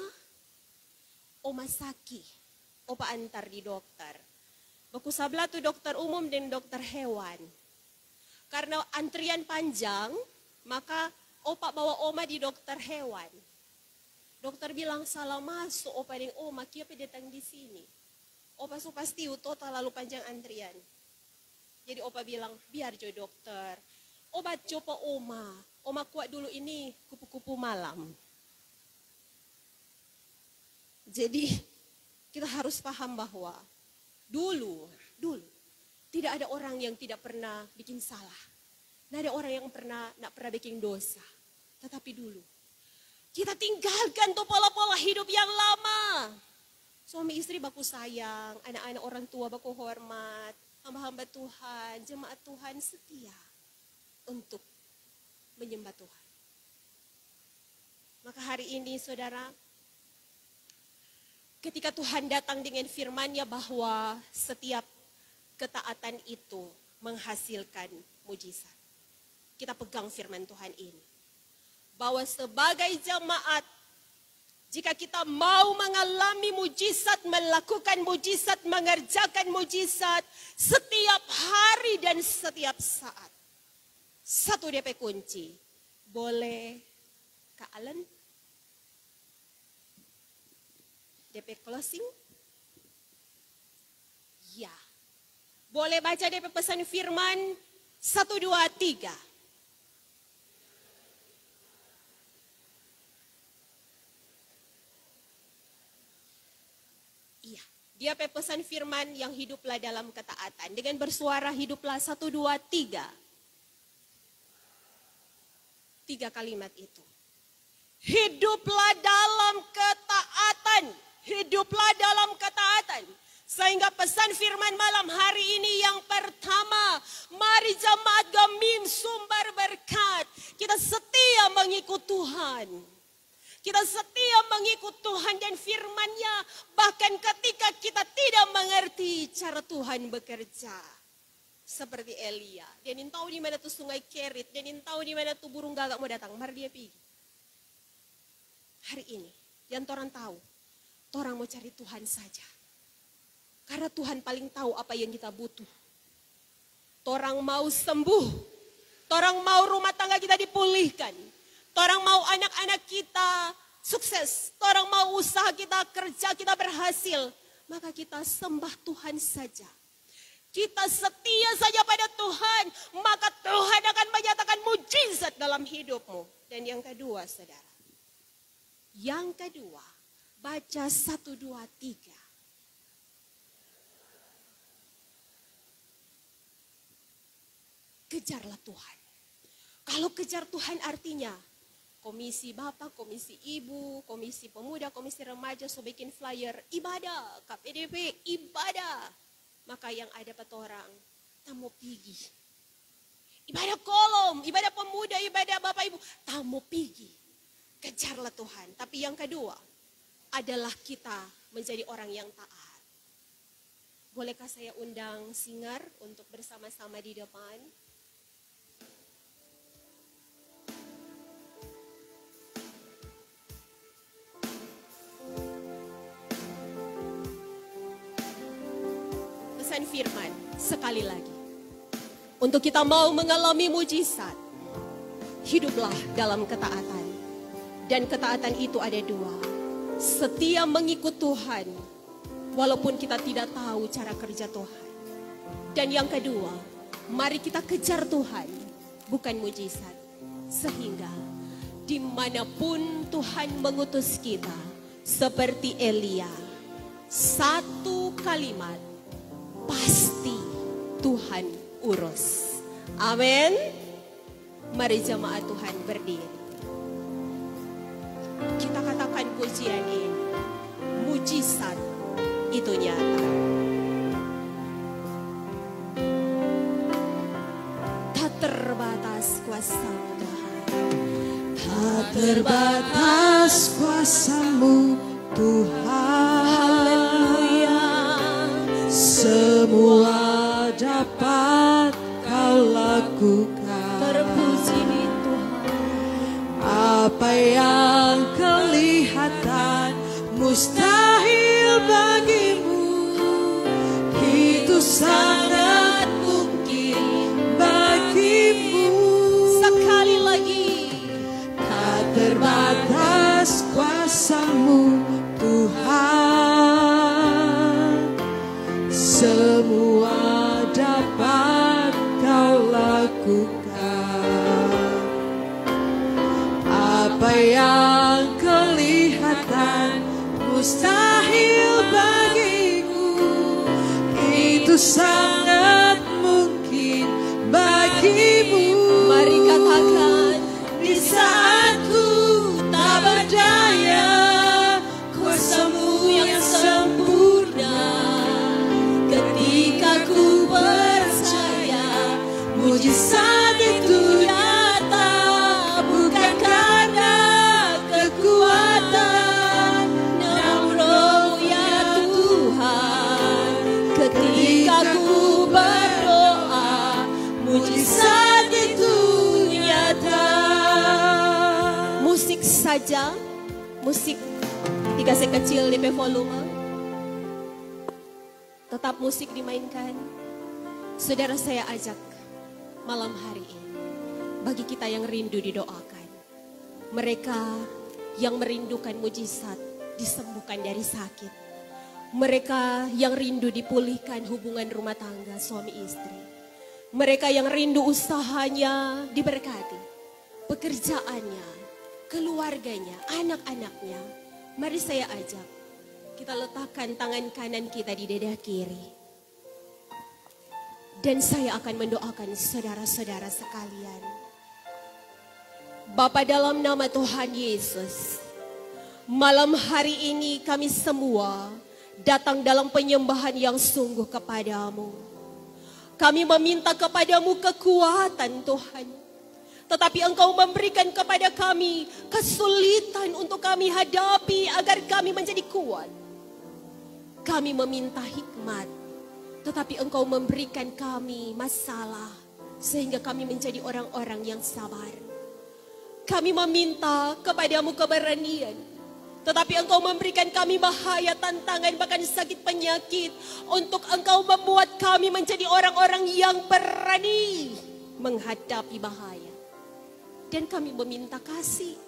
saki. Opa antar di dokter. Baku sabla tuh dokter umum dan dokter hewan. Karena antrian panjang, maka opa bawa oma di dokter hewan. Dokter bilang salah masuk opa dengan oma, kia datang di sini. Opa so pasti total lalu panjang antrian. Jadi opa bilang, biar jo dokter. Obat coba oma kuat dulu ini kupu-kupu malam. Jadi kita harus paham bahwa dulu tidak ada orang yang tidak pernah bikin salah. Tidak ada orang yang nak pernah bikin dosa. Tetapi dulu kita tinggalkan tuh pola-pola hidup yang lama. Suami istri baku sayang, anak-anak orang tua baku hormat, hamba-hamba Tuhan, jemaat Tuhan setia untuk menyembah Tuhan. Maka hari ini saudara, ketika Tuhan datang dengan firman-Nya bahwa setiap ketaatan itu menghasilkan mujizat. Kita pegang firman Tuhan ini. Bahwa sebagai jemaat, jika kita mau mengalami mujizat, melakukan mujizat, mengerjakan mujizat setiap hari dan setiap saat. Satu DP kunci. Boleh Kak Alan? DP closing? Ya. Boleh baca DP pesan firman 1, 2, 3. Iya. Dia pesan firman yang hiduplah dalam ketaatan. Dengan bersuara hiduplah 1, 2, 3. 3 kalimat itu. Hiduplah dalam ketaatan. Hiduplah dalam ketaatan. Sehingga pesan firman malam hari ini yang pertama. Mari jemaat Gamim sumber berkat. Kita setia mengikut Tuhan. Kita setia mengikut Tuhan dan firman-Nya. Bahkan ketika kita tidak mengerti cara Tuhan bekerja. Seperti Elia. Dia ingin tahu di mana tuh sungai Kerit. Dia ingin tahu di mana tuh burung gagak mau datang. Mari dia pergi. Hari ini, yang orang tahu. Orang mau cari Tuhan saja. Karena Tuhan paling tahu apa yang kita butuh. Orang mau sembuh. Orang mau rumah tangga kita dipulihkan. Orang mau anak-anak kita sukses. Orang mau usaha kita, kerja kita berhasil. Maka kita sembah Tuhan saja. Kita setia saja pada Tuhan. Maka Tuhan akan menyatakan mujizat dalam hidupmu. Dan yang kedua saudara. Yang kedua. Baca 1, 2, 3. Kejarlah Tuhan. Kalau kejar Tuhan artinya komisi bapak, komisi ibu, komisi pemuda, komisi remaja, so bikin flyer, ibadah, KPDP, ibadah. Maka yang ada pada orang, tamu pergi. Ibadah kolom, ibadah pemuda, ibadah bapak ibu, tamu pergi. Kejarlah Tuhan. Tapi yang kedua adalah kita menjadi orang yang taat. Bolehkah saya undang Singar untuk bersama-sama di depan? Pesan firman sekali lagi. Untuk kita mau mengalami mujizat, hiduplah dalam ketaatan. Dan ketaatan itu ada dua. Setia mengikut Tuhan, walaupun kita tidak tahu cara kerja Tuhan. Dan yang kedua, mari kita kejar Tuhan, bukan mujizat. Sehingga dimanapun Tuhan mengutus kita, seperti Elia, satu kalimat, pasti Tuhan urus. Amin. Mari jemaat Tuhan berdiri. Kita katakan pujian ini. Mujizat itu nyata. Tak terbatas kuasa Tuhan. Tak terbatas kuasa-Mu Tuhan. Haleluya. Semua dapat Kau lakukan. Terpuji Tuhan. Apa yang kelihatan mustahil bagimu, itu sangat mungkin bagimu. Sekali lagi. Tak terbatas kuasa-Mu Tuhan. Semua dapat Apa yang kelihatan mustahil bagimu, itu sangat mungkin bagimu. Mari katakan, di saat ku tak berdaya, kuasa-Mu yang sempurna. Ketika ku percaya, mujizat itu nyata, bukan karena kekuatan, namun Roh ya Tuhan. Ketika ku berdoa, mujizat itu nyata. musik saja, musik dikasih kecil di volume. Tetap musik dimainkan. Saudara, saya ajak malam hari ini, bagi kita yang rindu didoakan. Mereka yang merindukan mujizat disembuhkan dari sakit. Mereka yang rindu dipulihkan hubungan rumah tangga suami istri. Mereka yang rindu usahanya diberkati, pekerjaannya, keluarganya, anak-anaknya. Mari saya ajak, kita letakkan tangan kanan kita di dada kiri. Dan saya akan mendoakan saudara-saudara sekalian. Bapa, dalam nama Tuhan Yesus, malam hari ini kami semua datang dalam penyembahan yang sungguh kepadamu. Kami meminta kepadamu kekuatan Tuhan. Tetapi Engkau memberikan kepada kami kesulitan untuk kami hadapi agar kami menjadi kuat. Kami meminta hikmat, tetapi Engkau memberikan kami masalah sehingga kami menjadi orang-orang yang sabar. Kami meminta kepadamu keberanian, tetapi Engkau memberikan kami bahaya, tantangan, bahkan sakit penyakit untuk Engkau membuat kami menjadi orang-orang yang berani menghadapi bahaya. Dan kami meminta kasih,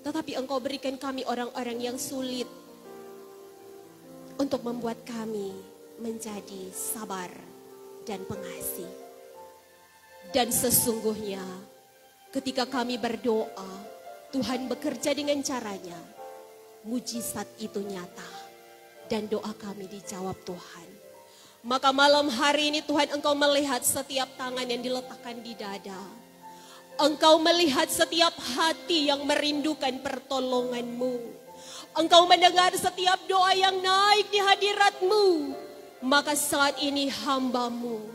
tetapi Engkau berikan kami orang-orang yang sulit untuk membuat kami menjadi sabar dan pengasih. Dan sesungguhnya ketika kami berdoa, Tuhan bekerja dengan caranya. Mujizat itu nyata dan doa kami dijawab Tuhan. Maka malam hari ini Tuhan, Engkau melihat setiap tangan yang diletakkan di dada. Engkau melihat setiap hati yang merindukan pertolongan-Mu. Engkau mendengar setiap doa yang naik di hadirat-Mu. Maka saat ini hamba-Mu,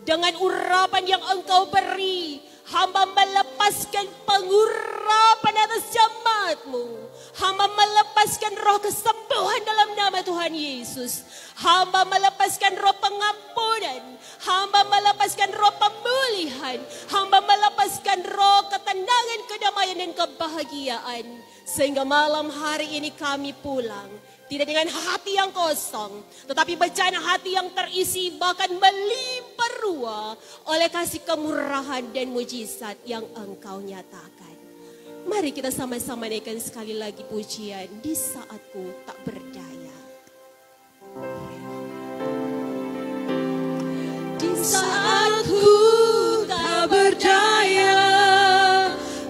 dengan urapan yang Engkau beri, hamba melepaskan pengurapan atas jemaat-Mu. Hamba melepaskan roh kesembuhan dalam nama Tuhan Yesus. Hamba melepaskan roh pengampunan. Hamba melepaskan roh pemulihan. Hamba melepaskan roh ketenangan, kedamaian dan kebahagiaan. Sehingga malam hari ini kami pulang tidak dengan hati yang kosong, tetapi bencana hati yang terisi bahkan melimpah ruah oleh kasih kemurahan dan mujizat yang Engkau nyatakan. Mari kita sama-sama naikkan sekali lagi pujian, Di Saatku Tak Berdaya. Di saatku tak berdaya,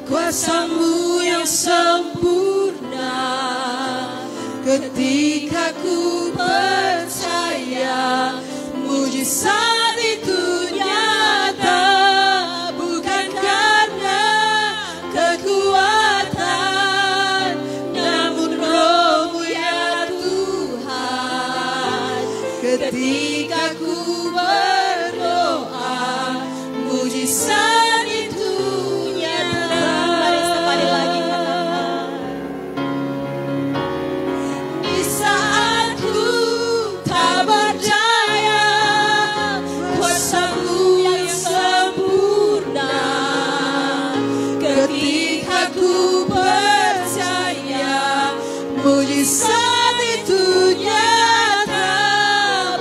kuasa-Mu yang sempurna. Ketika ku percaya, mujizat itu nyata, bukan karena kekuatan, namun Roh-Mu ya Tuhan. Ketika ku berdoa, mujizat itu nyata. Mari sekali lagi katakan. Di saatku tak berdaya, kuasa-Mu yang sempurna. Ketika ku percaya, mujizat itu nyata,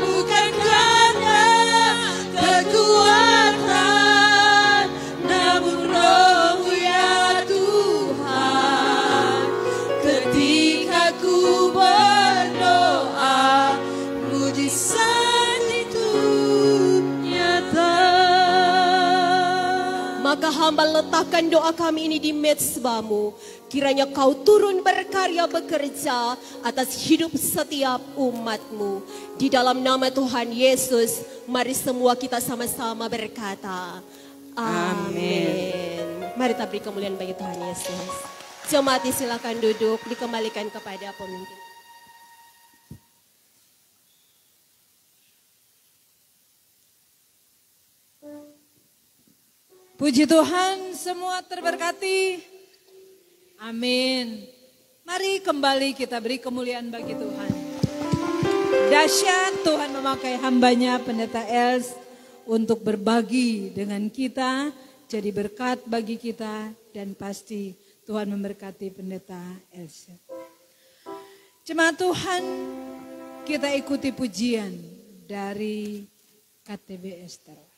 bukan karena kekuatan, namun Roh-Mu ya Tuhan. Ketika ku berdoa, mujizat itu nyata. Maka hamba letakkan doa kami ini di mezbamu. Kiranya kau turun berkarya bekerja atas hidup setiap umatmu. Di dalam nama Tuhan Yesus, mari semua kita sama-sama berkata, amin. Mari kita beri kemuliaan bagi Tuhan Yesus. Jemaat silakan duduk, dikembalikan kepada pemimpin. Puji Tuhan, semua terberkati. Amin. Mari kembali kita beri kemuliaan bagi Tuhan. Dahsyat Tuhan memakai hambanya Pendeta Els untuk berbagi dengan kita, jadi berkat bagi kita, dan pasti Tuhan memberkati Pendeta Els. Jemaat Tuhan, kita ikuti pujian dari KTB Ester.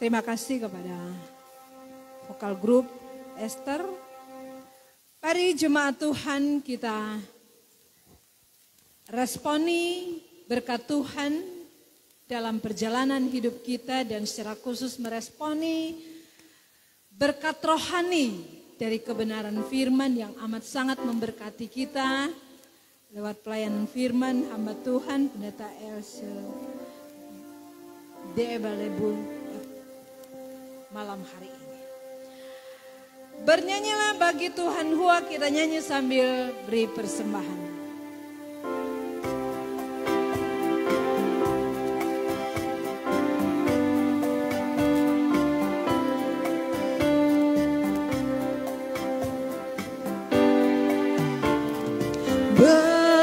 Terima kasih kepada vokal grup Esther. Mari jemaat Tuhan kita responi berkat Tuhan dalam perjalanan hidup kita dan secara khusus meresponi berkat rohani dari kebenaran firman yang amat sangat memberkati kita lewat pelayanan firman hamba Tuhan Pendeta Else Deebalebu malam hari ini. Bernyanyilah bagi Tuhan Hua, kita nyanyi sambil beri persembahan. Bagi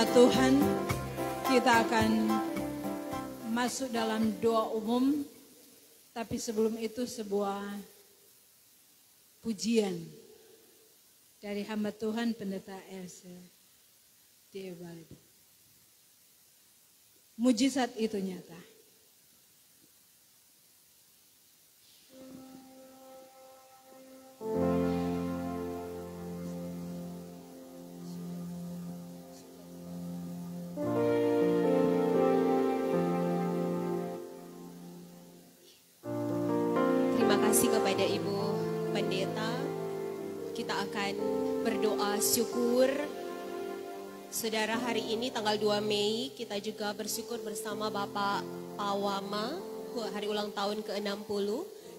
hamba Tuhan, kita akan masuk dalam doa umum, tapi sebelum itu sebuah pujian dari hamba Tuhan Pendeta Elsa di Ebalib. Mujizat itu nyata. Terima kasih kepada Ibu Pendeta. Kita akan berdoa syukur. Saudara, hari ini tanggal 2 Mei kita juga bersyukur bersama Bapak Pawama hari ulang tahun ke-60.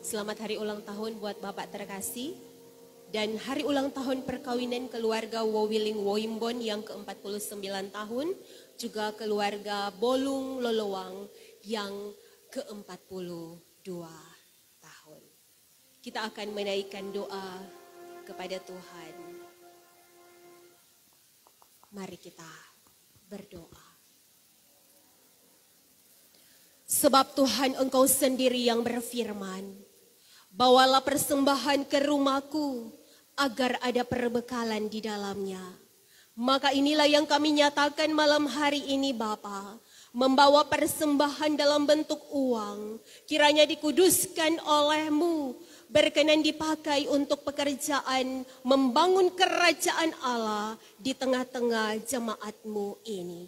Selamat hari ulang tahun buat Bapak terkasih. Dan hari ulang tahun perkawinan keluarga Wowiling Woimbon yang ke-49 tahun. Juga keluarga Bolung Lolowang yang ke-42 tahun. Kita akan menaikkan doa kepada Tuhan. Mari kita berdoa. Sebab Tuhan, Engkau sendiri yang berfirman, bawalah persembahan ke rumahku agar ada perbekalan di dalamnya. Maka inilah yang kami nyatakan malam hari ini Bapa, membawa persembahan dalam bentuk uang, kiranya dikuduskan oleh-Mu, berkenan dipakai untuk pekerjaan membangun kerajaan Allah di tengah-tengah jemaat-Mu ini.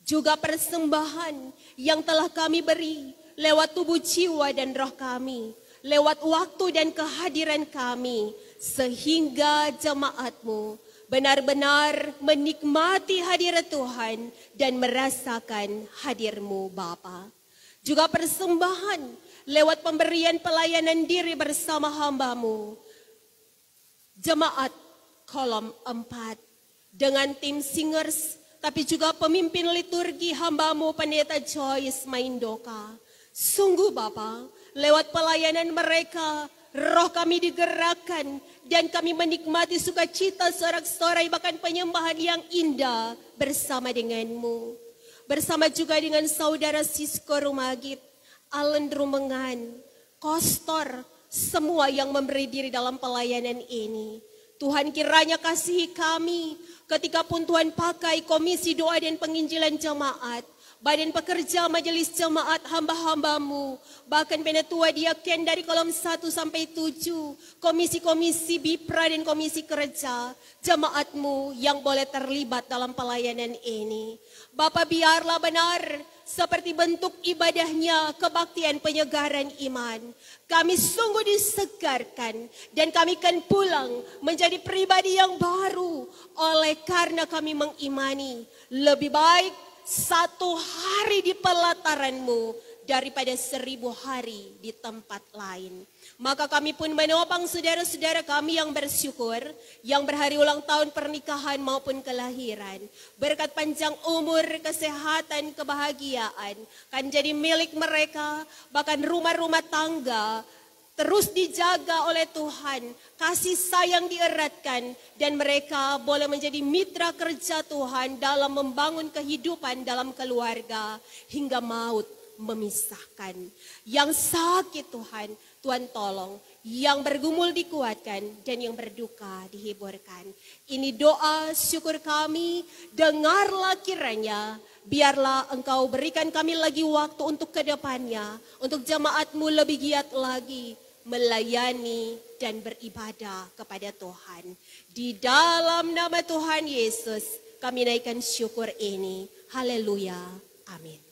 Juga persembahan yang telah kami beri lewat tubuh jiwa dan roh kami, lewat waktu dan kehadiran kami, sehingga jemaat-Mu benar-benar menikmati hadirat Tuhan dan merasakan hadir-Mu Bapa. Juga persembahan lewat pemberian pelayanan diri bersama hamba-Mu, Jemaat Kolom 4, dengan tim singers, tapi juga pemimpin liturgi hamba-Mu Pendeta Joyce Maindoka. Sungguh Bapa, lewat pelayanan mereka, roh kami digerakkan dan kami menikmati sukacita sorak-sorai bahkan penyembahan yang indah bersama dengan-Mu. Bersama juga dengan saudara Sisko Rumagit, Alen Drumengan, Kostor, semua yang memberi diri dalam pelayanan ini. Tuhan kiranya kasihi kami ketika pun Tuhan pakai Komisi Doa dan Penginjilan Jemaat, Badan Pekerja Majelis Jemaat hamba-hamba-Mu, bahkan Penetua Diaken dari kolom 1 sampai 7, komisi-komisi Bipra dan komisi kerja, jemaat-Mu yang boleh terlibat dalam pelayanan ini. Bapa, biarlah benar seperti bentuk ibadahnya kebaktian penyegaran iman. Kami sungguh disegarkan dan kami akan pulang menjadi pribadi yang baru oleh karena kami mengimani lebih baik 1 hari di pelataran-Mu daripada 1000 hari di tempat lain. Maka kami pun menopang saudara-saudara kami yang bersyukur, yang berhari ulang tahun pernikahan maupun kelahiran. Berkat panjang umur, kesehatan, kebahagiaan, kan jadi milik mereka, bahkan rumah-rumah tangga, terus dijaga oleh Tuhan, kasih sayang dieratkan, dan mereka boleh menjadi mitra kerja Tuhan dalam membangun kehidupan dalam keluarga hingga maut memisahkan. Yang sakit Tuhan, Tuhan tolong. Yang bergumul dikuatkan dan yang berduka dihiburkan. Ini doa syukur kami, dengarlah kiranya. Biarlah Engkau berikan kami lagi waktu untuk kedepannya, untuk jemaat-Mu lebih giat lagi melayani dan beribadah kepada Tuhan. Di dalam nama Tuhan Yesus kami naikkan syukur ini. Haleluya. Amin.